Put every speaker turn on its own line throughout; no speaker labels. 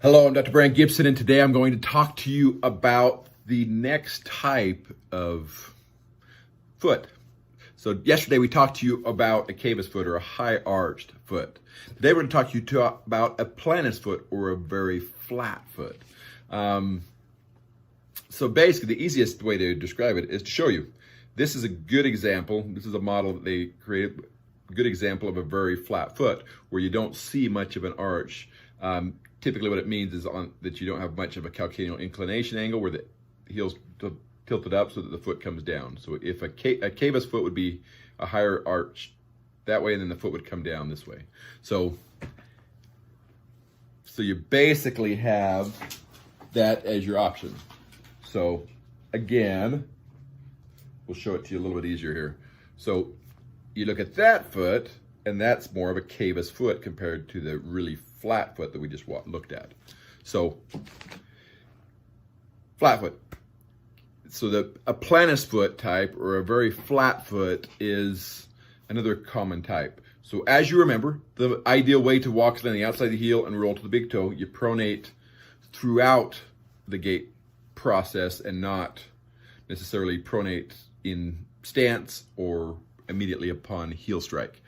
Hello, I'm Dr. Brandt Gibson, and today I'm going to talk to you about the next type of foot. So yesterday we talked to you about a cavus foot or a high arched foot. Today we're going to talk to you about a planus foot or a very flat foot. So basically the easiest way to describe it is to show you. This is a good example. This is a model that they created, a good example of a very flat foot where you don't see much of an arch. Typically what it means is that you don't have much of a calcaneal inclination angle where the heel's tilted up so that the foot comes down. So if a cavus foot would be a higher arch that way, and then the foot would come down this way. So you basically have that as your option. So again, we'll show it to you a little bit easier here. So you look at that foot, and that's more of a cavus foot compared to the really flat foot that we just looked at. So flat foot. So a planus foot type or a very flat foot is another common type. So as you remember, the ideal way to walk is on the outside of the heel and roll to the big toe. You pronate throughout the gait process and not necessarily pronate in stance or immediately upon heel strike.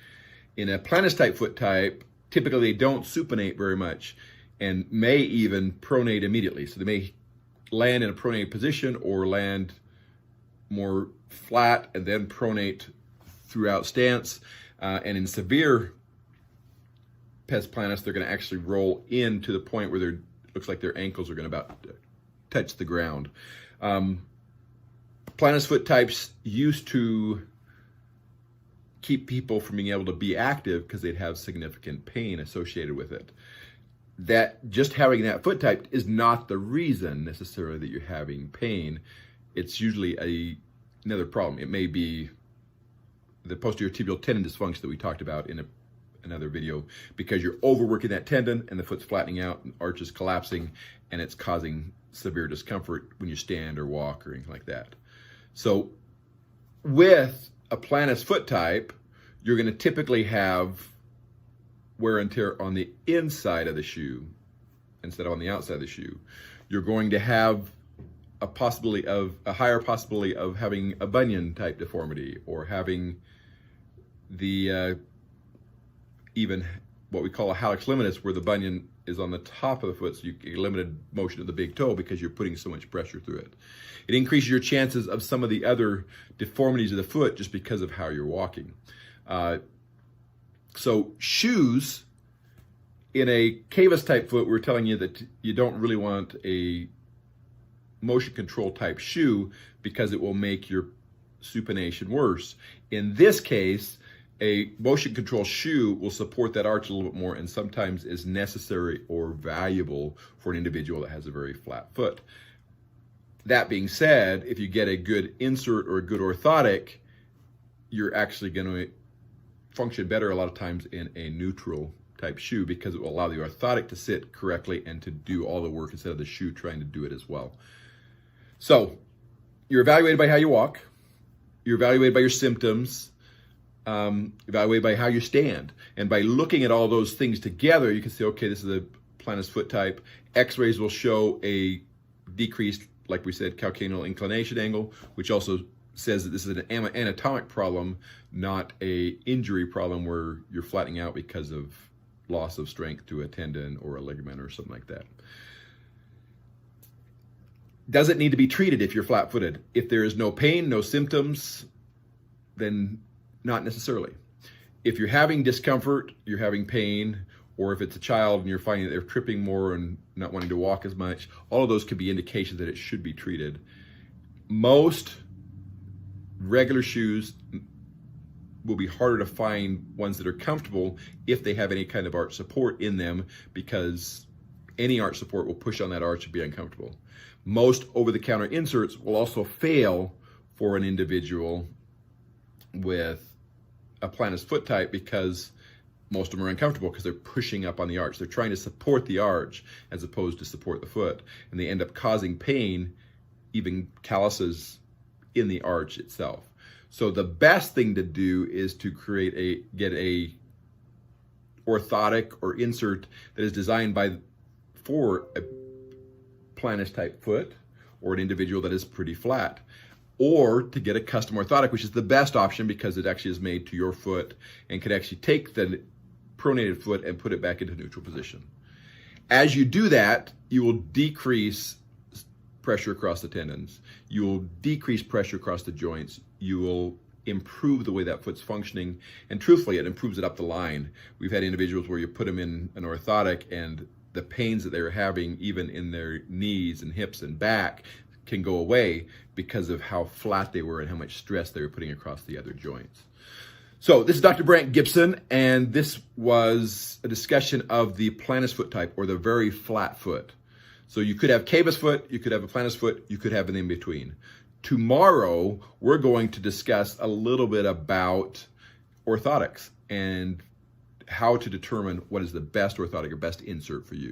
In a planus type foot type, typically they don't supinate very much and may even pronate immediately. So they may land in a pronate position or land more flat and then pronate throughout stance. And in severe Pes Planus, they're going to actually roll in to the point where it looks like their ankles are going to about touch the ground. Planus foot types used to keep people from being able to be active because they'd have significant pain associated with it. That just having that foot type is not the reason necessarily that you're having pain. It's usually another problem. It may be the posterior tibial tendon dysfunction that we talked about in another video, because you're overworking that tendon and the foot's flattening out and arch is collapsing, and it's causing severe discomfort when you stand or walk or anything like that. So with a planus foot type, you're going to typically have wear and tear on the inside of the shoe instead of on the outside of the shoe. You're going to have a higher possibility of having a bunion type deformity, or having the even what we call a hallux limitus, where the bunion is on the top of the foot, so you get limited motion of the big toe because you're putting so much pressure through it. It increases your chances of some of the other deformities of the foot just because of how you're walking. So shoes, in a cavus type foot, we're telling you that you don't really want a motion control type shoe because it will make your supination worse. In this case, a motion control shoe will support that arch a little bit more and sometimes is necessary or valuable for an individual that has a very flat foot. That being said, if you get a good insert or a good orthotic, you're actually going to function better a lot of times in a neutral type shoe, because it will allow the orthotic to sit correctly and to do all the work instead of the shoe trying to do it as well. So you're evaluated by how you walk, you're evaluated by your symptoms, evaluated by how you stand. And by looking at all those things together, you can say, okay, this is a planus foot type. X-rays will show a decreased, like we said, calcaneal inclination angle, which also says that this is an anatomic problem, not a injury problem where you're flattening out because of loss of strength to a tendon or a ligament or something like that. Does it need to be treated if you're flat-footed? If there is no pain, no symptoms, then not necessarily. If you're having discomfort, you're having pain, or if it's a child and you're finding that they're tripping more and not wanting to walk as much, all of those could be indications that it should be treated. Most regular shoes will be harder to find ones that are comfortable if they have any kind of arch support in them, because any arch support will push on that arch and be uncomfortable. Most over-the-counter inserts will also fail for an individual with a planus foot type because most of them are uncomfortable because they're pushing up on the arch. They're trying to support the arch as opposed to support the foot, and they end up causing pain, even calluses in the arch itself. So the best thing to do is to get a orthotic or insert that is designed for a Planus type foot or an individual that is pretty flat, or to get a custom orthotic, which is the best option because it actually is made to your foot and can actually take the pronated foot and put it back into neutral position. As you do that, you will decrease pressure across the tendons. You will decrease pressure across the joints. You will improve the way that foot's functioning. And truthfully, it improves it up the line. We've had individuals where you put them in an orthotic and the pains that they were having, even in their knees and hips and back, can go away because of how flat they were and how much stress they were putting across the other joints. So this is Dr. Brandt Gibson, and this was a discussion of the Planus foot type, or the very flat foot. So you could have cavus foot, you could have a Planus foot, you could have an in-between. Tomorrow, we're going to discuss a little bit about orthotics and how to determine what is the best orthotic or best insert for you.